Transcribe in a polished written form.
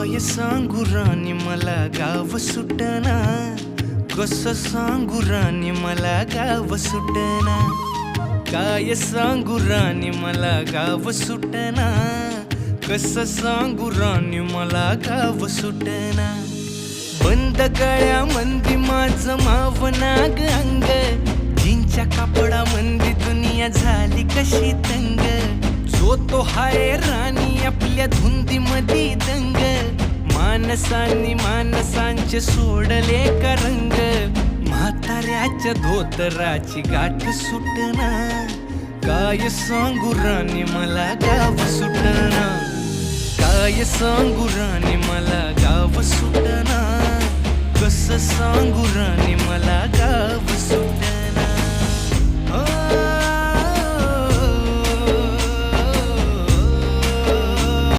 काय सांगू राणी मला गाव सुटना, कसं सांगू राणी मला गाव सुटना. काय सांगू राणी मला गाव सुटना, कसं सांगू राणी मला गाव सुटना. बंद गळ्यामंदी माझं मावनाग अंग, जीनच्या कापडामंदी दुनिया झाली कशी तंग. जो तो हाय राणी आपल्या धुंदीमधी दंग, माणसांनी माणसांचे सोडले का रंग. म्हाताऱ्याच्या धोतराची गाठ सुटना, काय सांगू राणी मला गाव सुटना. काय सांगू राणी मला गाव सुटना, कसं सांगू राणी मला गाव सुटना.